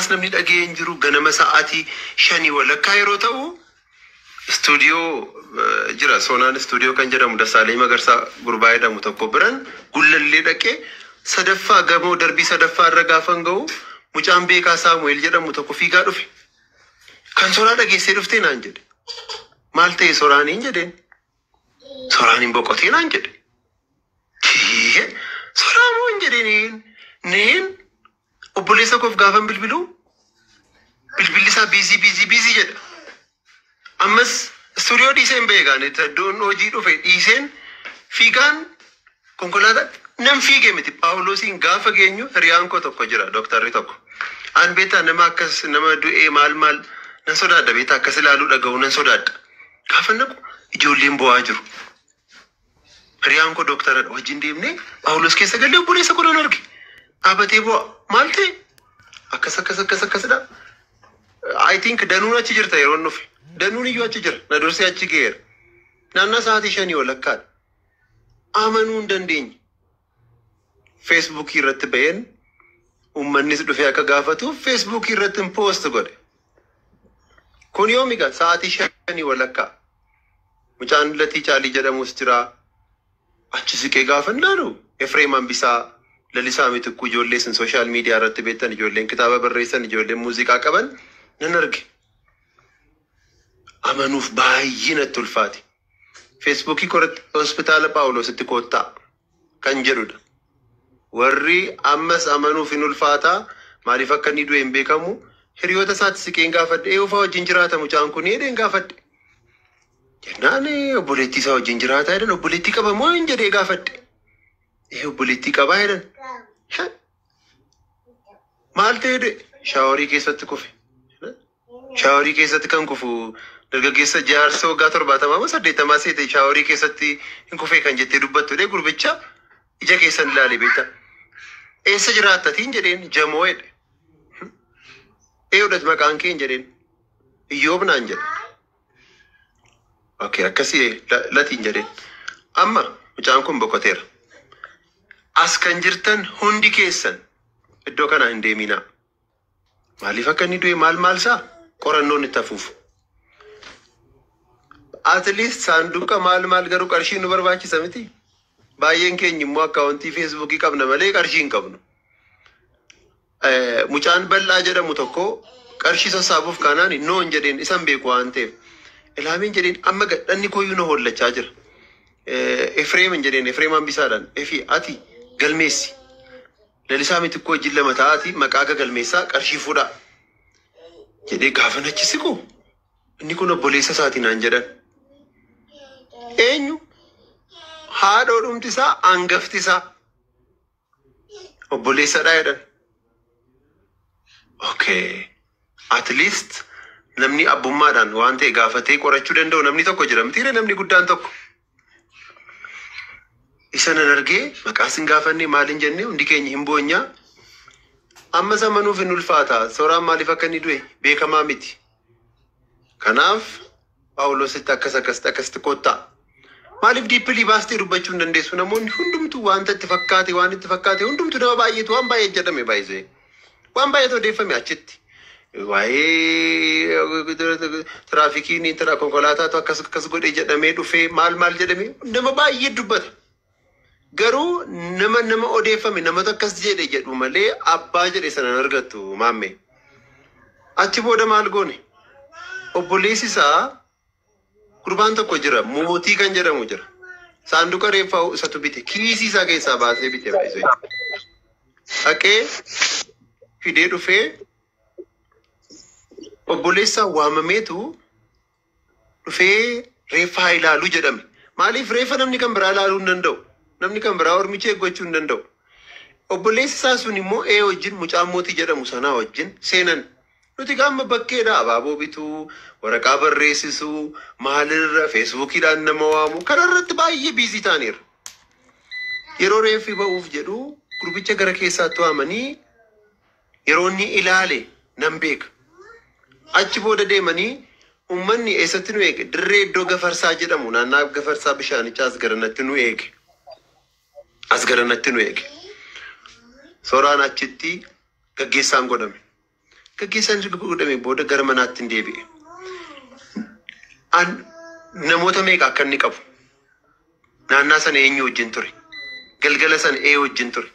ammas namni dhagee hin jiru ganama sa'aatii 5 walakkaa yeroo ta'u studio jira sonaan studio kan jedhamu Dasaalii Magarsaa gurbaa jedhamu tokko biran gullallee dhaqee sadaffaa gamoo darbii sadaffaa irra gaafan ga'u mucaan beekaa Saamu'eel jedhamu tokko fiigaa dhufe kan soraa dhageessee dhuftee naan jedhe maal ta'e soraaniin jedheen soraaniin boqotee naan jedhe soraamoo hin jedheen neen obboleessa koof gaafan bilbilisaa biizii jedha ammas studio dhiiseen beekaan doon hojii dhufe dhiiseen fiigaan konkolaataa nam fiigee miti Paawuloosiin gaafa geenyu hiriyaan koo tokko jira dooktarri tokko an beetaa nama akkas nama du'ee maal nan sodaadha beetaa akkas ilaaluu dhaga'u nan sodaadha gaafa naqu ijoolleen bo'aa jiru hiriyaan koo dooktaradha wajjin deemnee Paawuloos keessa galee obboleessa godhan arge dhaabatee bo'aa maal ta'e akkasidha I think danuun achi jirta yeroo nufi danuun iyyuu achi jira na dursee achi geera naannaa sa'aatii 5 walakkaadha amanuu hin dandeenye Facebook irratti baheen uummannis dhufee akka gaafatuuf Facebook irratti post godhe kun yoomiga sa'aatii 5 walakkaa mucaan Latii Caalii jedhamus jira achi siqee gaafan laalu Efreem Hambisaa Lalisaa Mitikuu ijoollee sin social media irratti beektan ijoolleen kitaaba barreessan ijoolleen muuziqaa qaban nan arge amanuuf baay'ee natti ulfaate Facebookii korratti hospitaala Paawuloositti koottaa kan jedhudha warri ammas amanuuf hin ulfaataa maaliif akka inni du'e hin beekamu hiriyoota isaatti siqeen gaafadhe eeyyuufaa wajjin jiraata mucaan kun jedheen gaafadhe jennaan obboleettii isaa wajjin jiraataa jedhan obboleettii qaba moo hin jedhee gaafadhe obboleettii qabaa jedhan maal ta'e shaaworii keessatti kufe shaaworii keessatti kan kufu dargaggeessa jaarsa waggaa 70 seete shaaworii keessatti hin kufee kan jettee dubbattu gurbicha ija keessan ilaalee beekta eessa jiraattatiin jedheen jamoo jedhe eeyudhat maqaan kee jedheen Iyyoob naan jedhe okay akkasii latiin jedheen amma mucaan kun boqoteera as kan jirtan hundi keessan iddoo kana hin deeminaa maaliif akka inni du'e maal isaa qorannoon itti hafuuf at least saanduqa maal garuu qarshii nu barbaachisa miti baay'een keenya immoo akkaawuntii Facebookii qabna malee qarshii hin qabnu mucaan bal'aa jedhamu tokko qarshii sassaabuuf kanaan noon jedheen isan beeku waan ta'eef ilaamiin jedheen amma gadhanni kooyyuu na hollachaa jira Efreem jedheen Efreem Hambisaadhaan efi ati galmeessi Lalisaa Mitikuu wajjin lama ta'aati maqaa galmeessaa qarshii fuudhaa jedhee gaafan achi siqu inni kun obboleessa isaatii naan jedhan eenyu haadhoo dhumti isaa hangafti isaa obboleessadhaa jedhan okay at least namni abbummaadhaan waan ta'e gaafatee qorachuu danda'u namni tokko jira mitiire namni guddaan tokko isa nan argee maqaa sin gaafannee maaliin jennee hundi keenya hin boonyaa amma samanuuf hin ulfaata sooraan maaliif akka inni du'e beekamaa miti kanaaf Paawuloositti akkasitti koottaa maaliif diippilii baastee dubbachuu hin dandeessu namoonni hundumtuu waan itti fakkaate hundumtuu nama baay'eetu waan baay'ee jedhame baay'isee waan baay'eetu odeeffame achitti waa'ee tiraafikiin konkolaataatu akkas godhee jedhamee dhufee maal jedhamee nama baay'ee dubbata garuu nama odeeffame namatu akkas jedhu malee abbaa jedhe sanan argattu maamme achi booda maal goone obboleessi isaa gurbaan tokko jira mootii kan jedhamu jira saanduqa reeffaa isatu bite kiisii isaa keessaa baasee bite baay'isee dhaqee fidee dhufee obboleessa waamameetu dhufee reeffaa ilaaluu jedhame maaliif reeffa namni kan biraa ilaaluu hin danda'u namni kan biraa ormicha eeggachuu hin danda'u obboleessi isaa sun immoo wajjin mucaan mootii jedhamu sanaa wajjin seenan nuti gaama bakkeedha abaaboo bituu waraqaa barreessisuu maalirra feesbuukiidhaan nama waamu kanarratti baay'ee biizii ta'aniiru yeroo reeffi ba'uuf jedhu gurbicha gara keessaatti waamanii yeroo inni ilaale nan beeka achi booda deemanii ummanni eessatti nu eege dirree iddoo gafarsaa jedhamu naannaa gafarsaa bishaanichaa as garanatti nu eege sooraan achitti gaggeessaan godhame gaggeessaan erga godhamee booda gara manaatti hin deebi'e. Namoota meeqa akka inni qabu naannaa sana eenyu wajjin ture? Galgala sana wajjin ture?